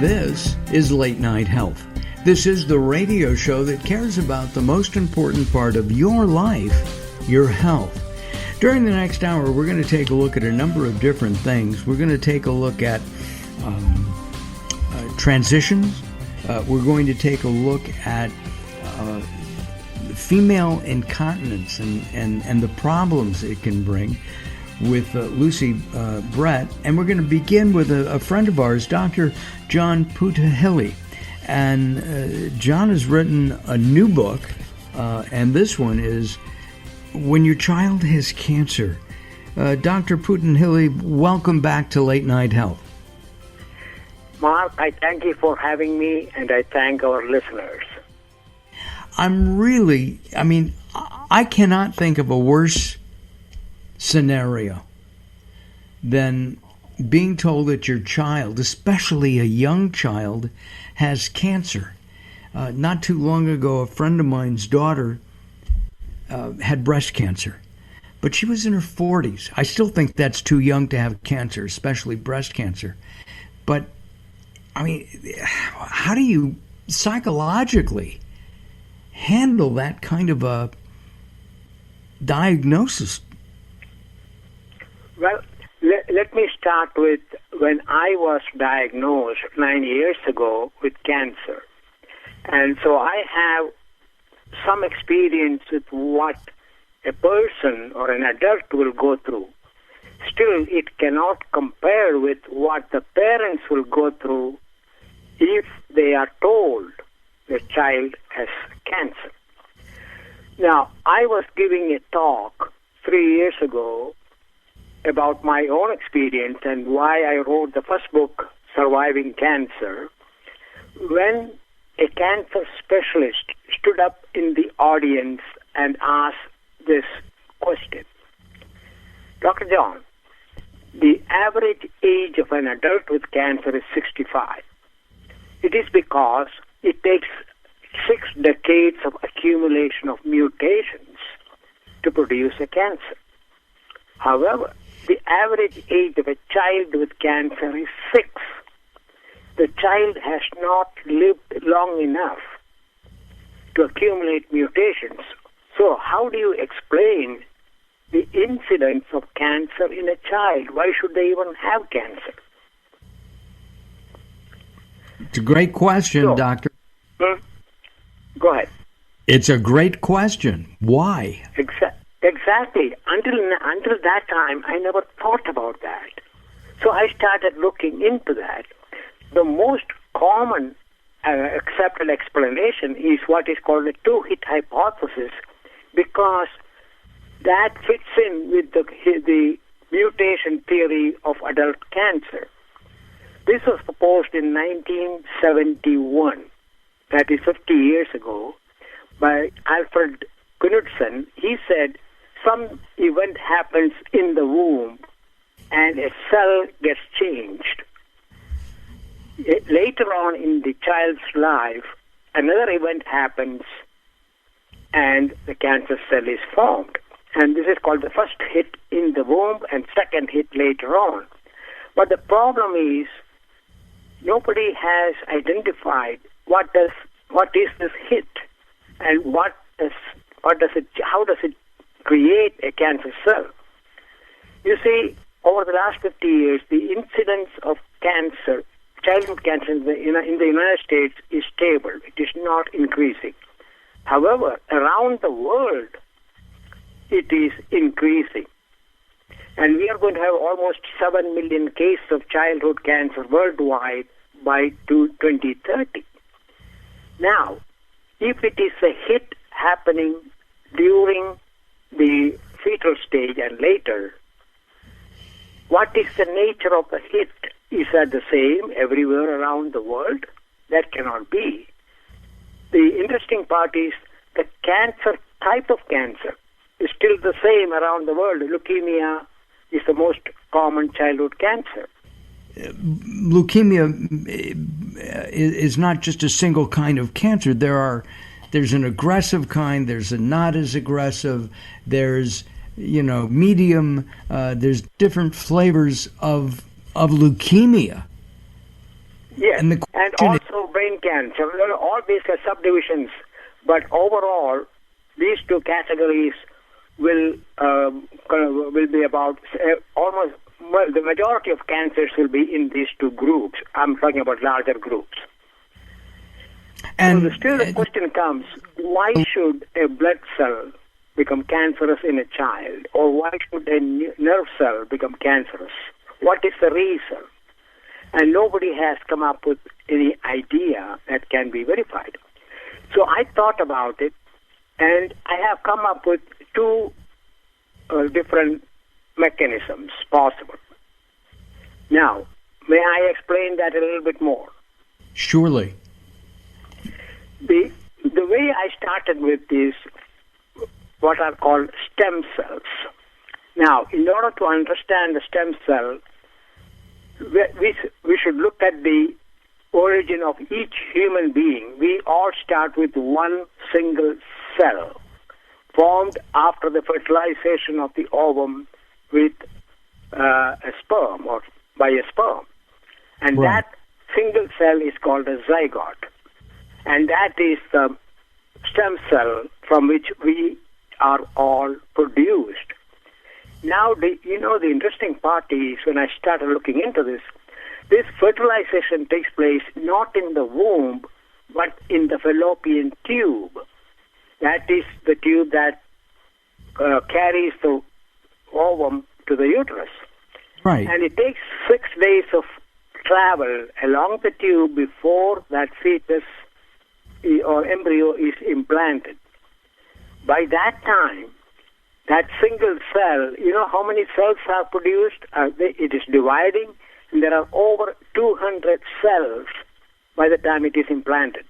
This is Late Night Health. This is the radio show that cares about the most important part of your life, your health. During the next hour, we're going to take a look at a number of different things. We're going to take a look at transitions. We're going to take a look at female incontinence and the problems it can bring with Lucy Brett. And we're going to begin with a friend of ours, Dr. John Poothullil. And John has written a new book, and this one is When Your Child Has Cancer. Dr. Poothullil, welcome back to Late Night Health. Mark, I thank you for having me, and I thank our listeners. I cannot think of a worse scenario than being told that your child, especially a young child, has cancer. Not too long ago, a friend of mine's daughter had breast cancer, but she was in her 40s. I still think that's too young to have cancer, especially breast cancer. But, how do you psychologically handle that kind of a diagnosis? Well, let me start with when I was diagnosed 9 years ago with cancer. And so I have some experience with what a person or an adult will go through. Still, it cannot compare with what the parents will go through if they are told the child has cancer. Now, I was giving a talk 3 years ago about my own experience and why I wrote the first book, Surviving Cancer, when a cancer specialist stood up in the audience and asked this question. Dr. John, the average age of an adult with cancer is 65. It is because it takes 6 decades of accumulation of mutations to produce a cancer. However, the average age of a child with cancer is 6. The child has not lived long enough to accumulate mutations. So how do you explain the incidence of cancer in a child? Why should they even have cancer? It's a great question, Doctor. Go ahead. It's a great question. Why? Exactly. Until that time, I never thought about that. So I started looking into that. The most common accepted explanation is what is called the two-hit hypothesis, because that fits in with the mutation theory of adult cancer. This was proposed in 1971, that is 50 years ago, by Alfred Knudsen. He said some event happens in the womb and a cell gets changed. Later on in the child's life, another event happens and the cancer cell is formed. And this is called the first hit in the womb and second hit later on. But the problem is nobody has identified what is this hit and how does it create a cancer cell. You see, over the last 50 years, the incidence of cancer, childhood cancer in the United States is stable. It is not increasing. However, around the world, it is increasing. And we are going to have almost 7 million cases of childhood cancer worldwide by 2030. Now, if it is a hit happening during the fetal stage and later, what is the nature of the hit? Is that the same everywhere around the world? That cannot be. The interesting part is the cancer, type of cancer, is still the same around the world. Leukemia is the most common childhood cancer. Leukemia is not just a single kind of cancer. There's an aggressive kind, there's a not as aggressive, there's medium, there's different flavors of leukemia. Yes, And the and question is, also brain cancer. All these are subdivisions, but overall, these two categories will be about almost, well, the majority of cancers will be in these two groups. I'm talking about larger groups. and So still the question comes, why should a blood cell become cancerous in a child? Or why should a nerve cell become cancerous? What is the reason? And nobody has come up with any idea that can be verified. So I thought about it, and I have come up with two different mechanisms possible. Now, may I explain that a little bit more? surely. The way I started with is what are called stem cells. Now, in order to understand the stem cell, we should look at the origin of each human being. We all start with one single cell formed after the fertilization of the ovum with a sperm or by a sperm. And Right. that single cell is called a zygote. And that is the stem cell from which we are all produced. Now, the interesting part is when I started looking into this fertilization takes place not in the womb, but in the fallopian tube. That is the tube that carries the ovum to the uterus. Right. And it takes 6 days of travel along the tube before that fetus or embryo is implanted. By that time, that single cell, you know how many cells are produced? It is dividing, and there are over 200 cells by the time it is implanted.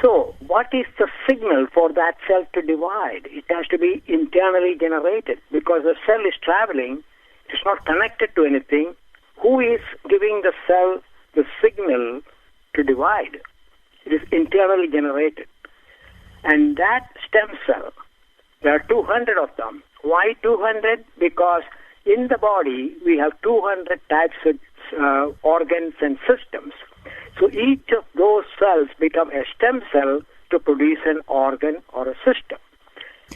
So, what is the signal for that cell to divide? It has to be internally generated because the cell is traveling, it is not connected to anything. Who is giving the cell the signal to divide? It is internally generated. And that stem cell, there are 200 of them. Why 200? Because in the body, we have 200 types of organs and systems. So each of those cells become a stem cell to produce an organ or a system.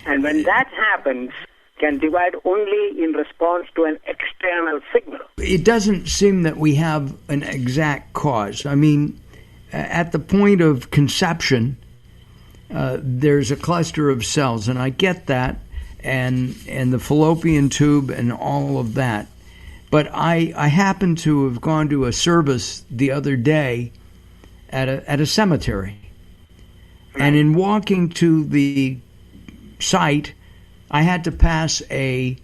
And when that happens, can divide only in response to an external signal. It doesn't seem that we have an exact cause. I mean, at the point of conception, there's a cluster of cells, and I get that, and the fallopian tube and all of that. But I happened to have gone to a service the other day at a cemetery, and in walking to the site, I had to pass a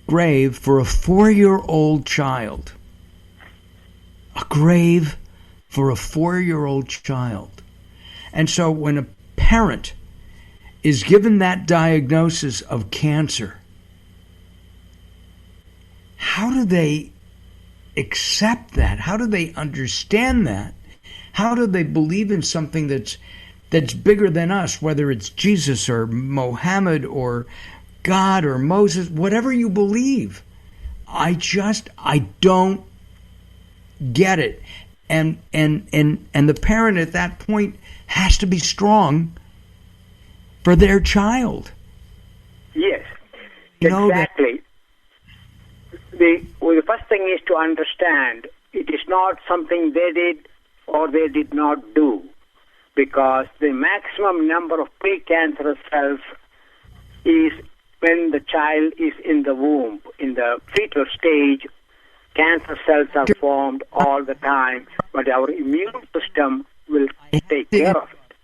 grave for a 4-year-old child. A grave for a 4-year-old child. And so when a parent is given that diagnosis of cancer, how do they accept that? How do they understand that? How do they believe in something that's bigger than us, whether it's Jesus or Mohammed or God or Moses, whatever you believe? I don't get it. And the parent at that point has to be strong for their child. Yes, exactly. The first thing is to understand it is not something they did or they did not do, because the maximum number of precancerous cells is when the child is in the womb. In the fetal stage, cancer cells are formed all the time, but our immune system will take care of it.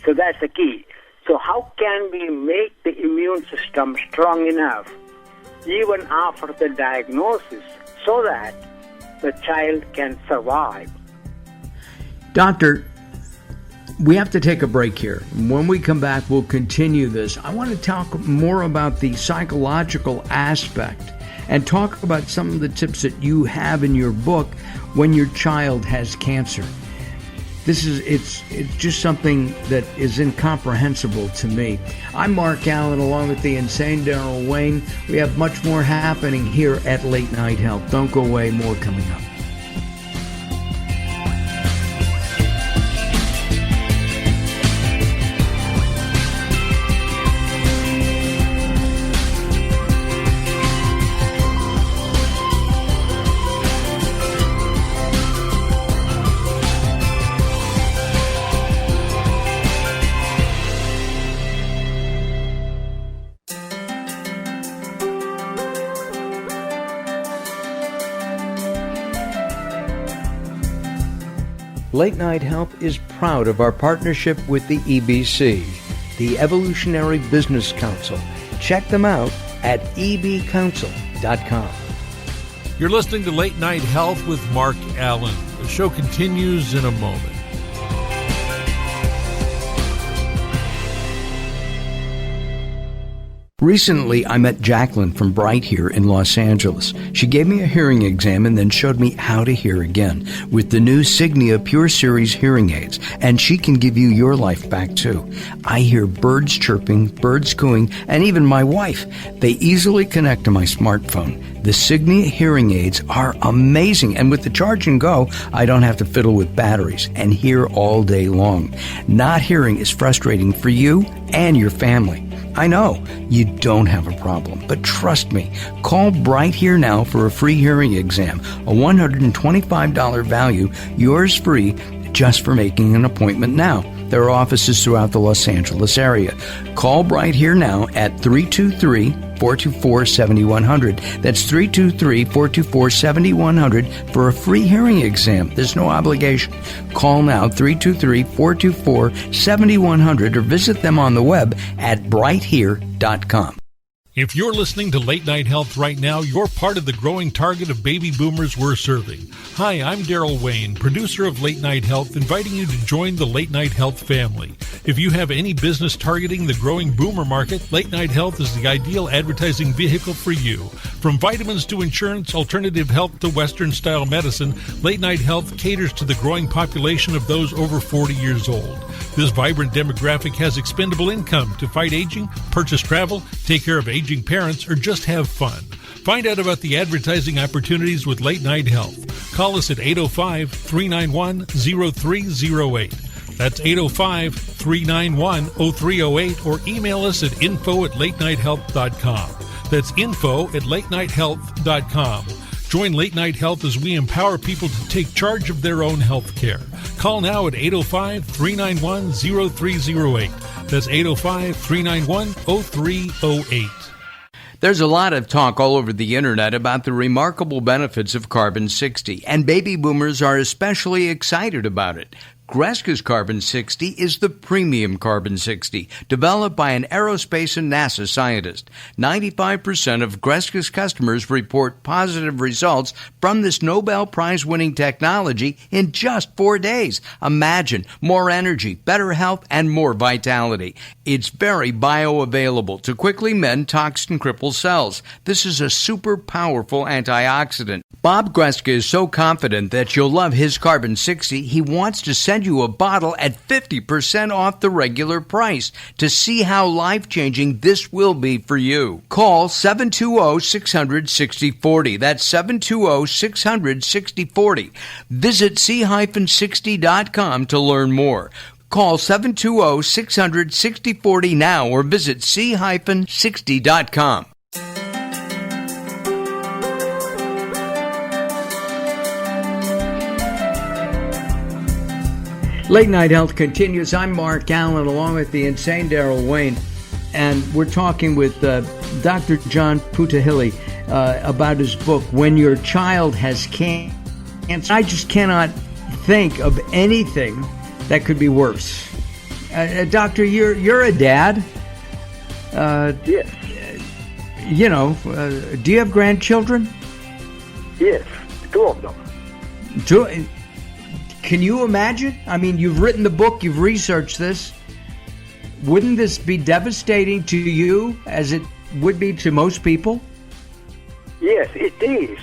So that's the key. So how can we make the immune system strong enough even after the diagnosis so that the child can survive? Doctor, we have to take a break here. When we come back, we'll continue this. I want to talk more about the psychological aspect and talk about some of the tips that you have in your book when your child has cancer. It's just something that is incomprehensible to me. I'm Mark Alyn, along with the insane Daryl Wayne. We have much more happening here at Late Night Health. Don't go away, more coming up. Late Night Health is proud of our partnership with the EBC, the Evolutionary Business Council. Check them out at ebcouncil.com. You're listening to Late Night Health with Mark Alyn. The show continues in a moment. Recently, I met Jacqueline from Bright here in Los Angeles. She gave me a hearing exam and then showed me how to hear again with the new Signia Pure Series hearing aids, and she can give you your life back too. I hear birds chirping, birds cooing, and even my wife. They easily connect to my smartphone. The Signia hearing aids are amazing, and with the charge and go, I don't have to fiddle with batteries and hear all day long. Not hearing is frustrating for you and your family. I know you don't have a problem, but trust me, call Bright Here now for a free hearing exam, a $125 value, yours free, just for making an appointment now. There are offices throughout the Los Angeles area. Call Bright Here now at 323-424-7100. That's 323-424-7100 for a free hearing exam. There's no obligation. Call now, 323-424-7100, or visit them on the web at brighthere.com. If you're listening to Late Night Health right now, you're part of the growing target of baby boomers we're serving. Hi, I'm Daryl Wayne, producer of Late Night Health, inviting you to join the Late Night Health family. If you have any business targeting the growing boomer market, Late Night Health is the ideal advertising vehicle for you. From vitamins to insurance, alternative health to Western-style medicine, Late Night Health caters to the growing population of those over 40 years old. This vibrant demographic has expendable income to fight aging, purchase travel, take care of aging parents, or just have fun. Find out about the advertising opportunities with Late Night Health. Call us at 805-391-0308. That's 805-391-0308, or email us at info@latenighthealth.com. That's info@latenighthealth.com. Join Late Night Health as we empower people to take charge of their own health care. Call now at 805-391-0308. That's 805-391-0308. There's a lot of talk all over the internet about the remarkable benefits of Carbon-60, and baby boomers are especially excited about it. Greska's Carbon-60 is the premium Carbon-60, developed by an aerospace and NASA scientist. 95% of Greska's customers report positive results from this Nobel Prize-winning technology in just 4 days. Imagine more energy, better health, and more vitality. It's very bioavailable to quickly mend toxin-crippled cells. This is a super powerful antioxidant. Bob Greska is so confident that you'll love his Carbon-60, he wants to send you a bottle at 50% off the regular price to see how life-changing this will be for you. Call 720-600-6040. That's 720-600-6040. Visit c-60.com to learn more. Call 720-600-6040 now, or visit c-60.com. Late Night Health continues. I'm Mark Alyn, along with the insane Daryl Wayne, and we're talking with Dr. John Poothullil about his book, When Your Child Has Cancer. I just cannot think of anything that could be worse. Doctor, you're a dad. Yes. Do you have grandchildren? Yes, 2 of them. Can you imagine? I mean, you've written the book, you've researched this. Wouldn't this be devastating to you as it would be to most people? Yes, it is.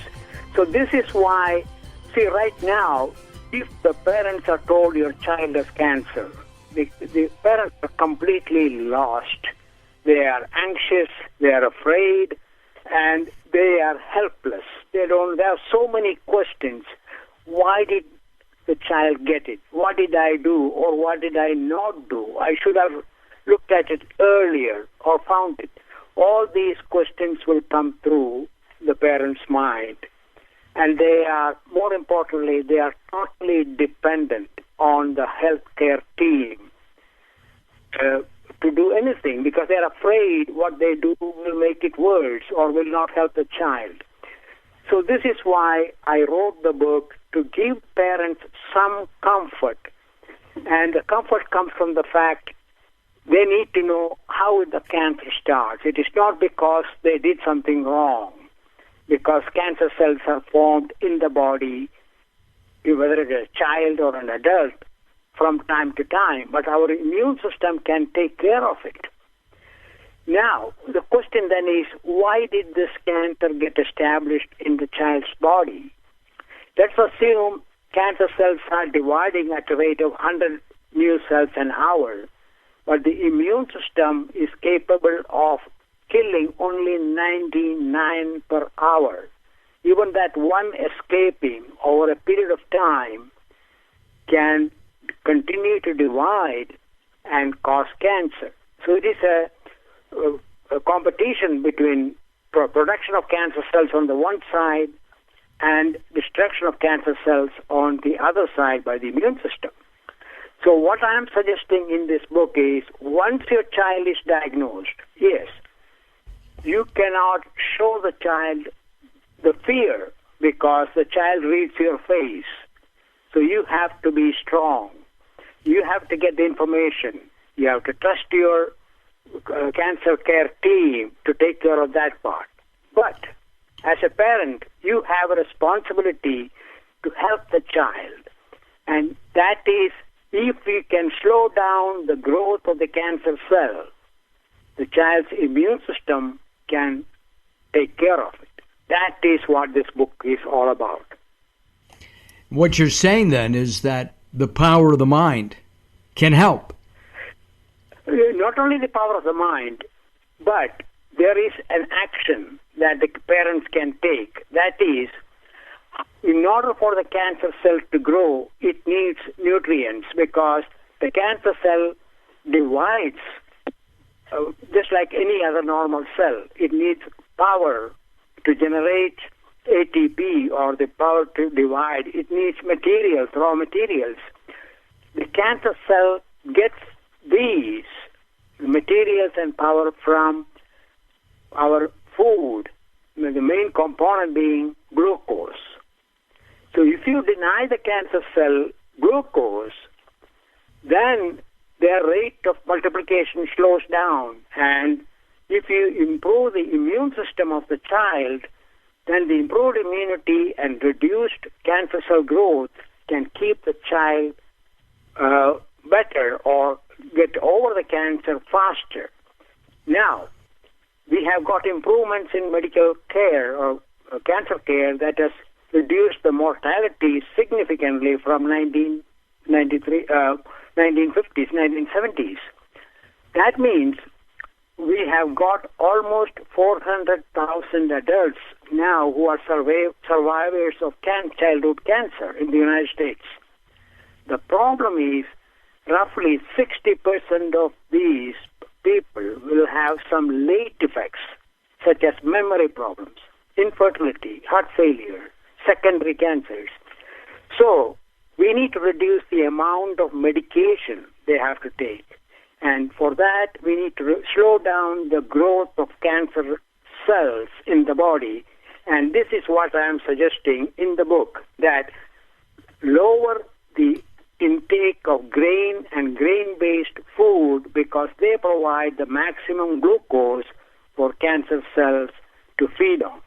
So this is why, see, right now, if the parents are told your child has cancer, the parents are completely lost. They are anxious, they are afraid, and they are helpless. They have so many questions. Why did the child get it? What did I do, or what did I not do? I should have looked at it earlier or found it. All these questions will come through the parent's mind. And they are, more importantly, they are totally dependent on the healthcare team to do anything, because they're afraid what they do will make it worse or will not help the child. So this is why I wrote the book to give parents some comfort. And the comfort comes from the fact they need to know how the cancer starts. It is not because they did something wrong, because cancer cells are formed in the body, whether it is a child or an adult, from time to time, but our immune system can take care of it. Now, the question then is, why did this cancer get established in the child's body? Let's assume cancer cells are dividing at a rate of 100 new cells an hour, but the immune system is capable of killing only 99 per hour. Even that one escaping over a period of time can continue to divide and cause cancer. So it is a competition between production of cancer cells on the one side and destruction of cancer cells on the other side by the immune system. So what I am suggesting in this book is, once your child is diagnosed, yes, you cannot show the child the fear because the child reads your face. So you have to be strong. You have to get the information. You have to trust your cancer care team to take care of that part. But as a parent, you have a responsibility to help the child. And that is, if we can slow down the growth of the cancer cell, the child's immune system can take care of it. That is what this book is all about. What you're saying then is that the power of the mind can help. Not only the power of the mind, but there is an action that the parents can take. That is, in order for the cancer cell to grow, it needs nutrients, because the cancer cell divides just like any other normal cell. It needs power to generate ATP, or the power to divide. It needs materials, raw materials. The cancer cell gets these materials and power from our food, the main component being glucose. So if you deny the cancer cell glucose, then their rate of multiplication slows down. And if you improve the immune system of the child, then the improved immunity and reduced cancer cell growth can keep the child better or get over the cancer faster. Now, we have got improvements in medical care or cancer care that has reduced the mortality significantly from 1950s, 1970s. That means we have got almost 400,000 adults now who are survivors of childhood cancer in the United States. The problem is roughly 60% of these people will have some late effects, such as memory problems, infertility, heart failure, secondary cancers. So we need to reduce the amount of medication they have to take. And for that, we need to slow down the growth of cancer cells in the body. And this is what I am suggesting in the book, that lower the intake of grain and grain-based food, because they provide the maximum glucose for cancer cells to feed on.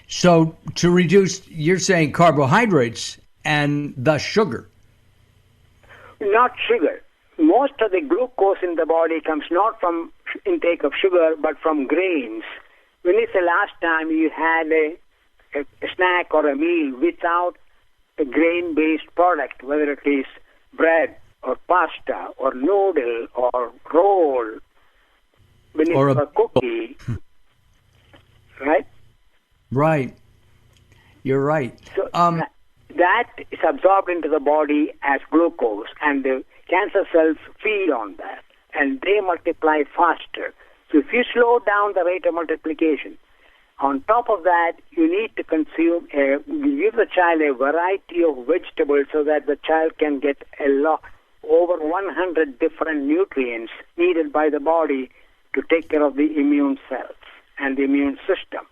So to reduce, you're saying carbohydrates and thus sugar. Not sugar. Most of the glucose in the body comes not from intake of sugar, but from grains. When is the last time you had a snack or a meal without a grain-based product, whether it is bread or pasta or noodle or roll, or a cookie, right? Right. You're right. So that is absorbed into the body as glucose, and the cancer cells feed on that, and they multiply faster. So if you slow down the rate of multiplication, on top of that, you need to give the child a variety of vegetables so that the child can get over 100 different nutrients needed by the body to take care of the immune cells and the immune system.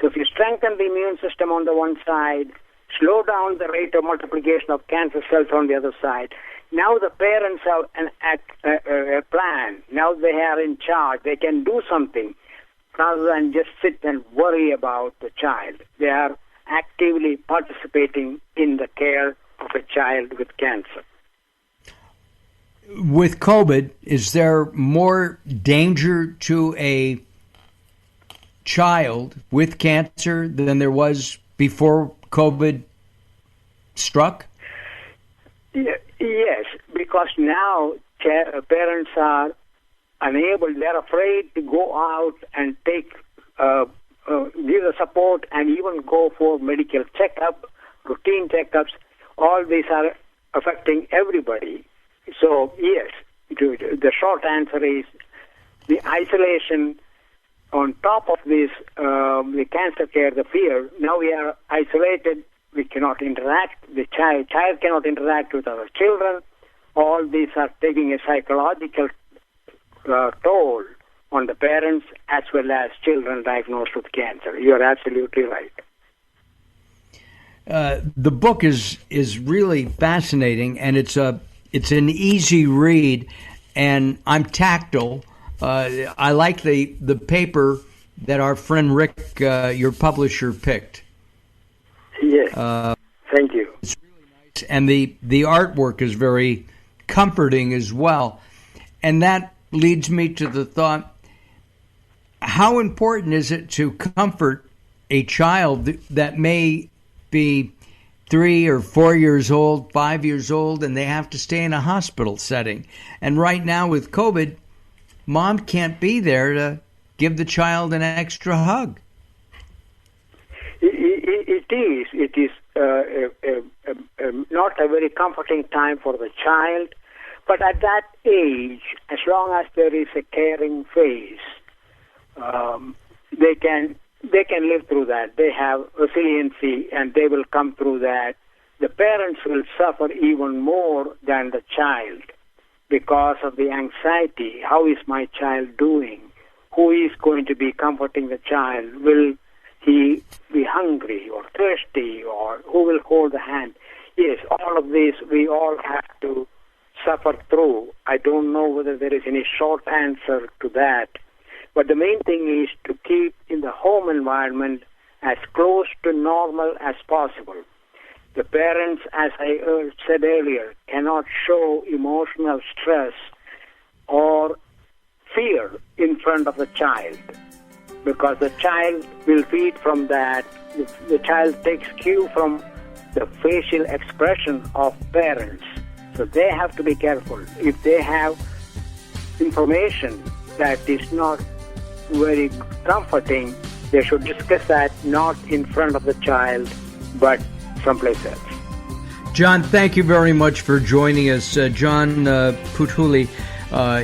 So if you strengthen the immune system on the one side, slow down the rate of multiplication of cancer cells on the other side, now the parents have a plan. Now they are in charge. They can do something rather than just sit and worry about the child. They are actively participating in the care of a child with cancer. With COVID, is there more danger to a child with cancer than there was before COVID struck? Yes, because now parents are unable, they're afraid to go out and give the support and even go for medical checkup, routine checkups. All these are affecting everybody. So, yes, the short answer is the isolation on top of this, the cancer care, the fear. Now we are isolated. We cannot interact. The child cannot interact with other children. All these are taking a psychological toll on the parents as well as children diagnosed with cancer. You are absolutely right. The book is really fascinating, and it's an easy read, and I'm tactile. I like the paper that our friend Rick, your publisher, picked. Yes. Thank you. It's really nice, and the artwork is very comforting as well. And that leads me to the thought: how important is it to comfort a child that may be 3 or 4 years old, 5 years old, and they have to stay in a hospital setting? And right now with COVID, mom can't be there to give the child an extra hug. It is not a very comforting time for the child, but at that age, as long as there is a caring face, they can live through that. They have resiliency, and they will come through that. The parents will suffer even more than the child because of the anxiety. How is my child doing? Who is going to be comforting the child? Will he be hungry or thirsty, or who will hold the hand? Yes, all of this we all have to suffer through. I don't know whether there is any short answer to that. But the main thing is to keep in the home environment as close to normal as possible. The parents, as I said earlier, cannot show emotional stress or fear in front of the child, because the child will feed from that. The child takes cue from the facial expression of parents. So they have to be careful. If they have information that is not very comforting, they should discuss that not in front of the child, but someplace else. John, thank you very much for joining us. John Poothullil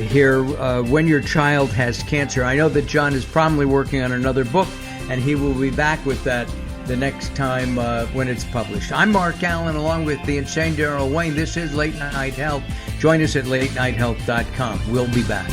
here, When Your Child Has Cancer. I know that John is probably working on another book, and he will be back with that the next time when it's published. I'm Mark Alyn, along with the insane Daryl Wayne. This is Late Night Health. Join us at latenighthealth.com. We'll be back.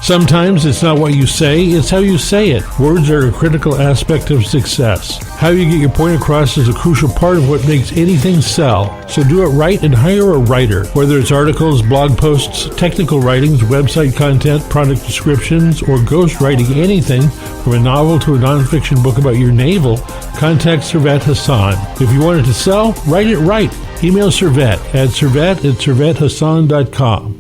Sometimes it's not what you say, it's how you say it. Words are a critical aspect of success. How you get your point across is a crucial part of what makes anything sell. So do it right and hire a writer. Whether it's articles, blog posts, technical writings, website content, product descriptions, or ghostwriting anything from a novel to a nonfiction book about your navel, contact Servet Hassan. If you want it to sell, write it right. Email Servet at servet@servethassan.com.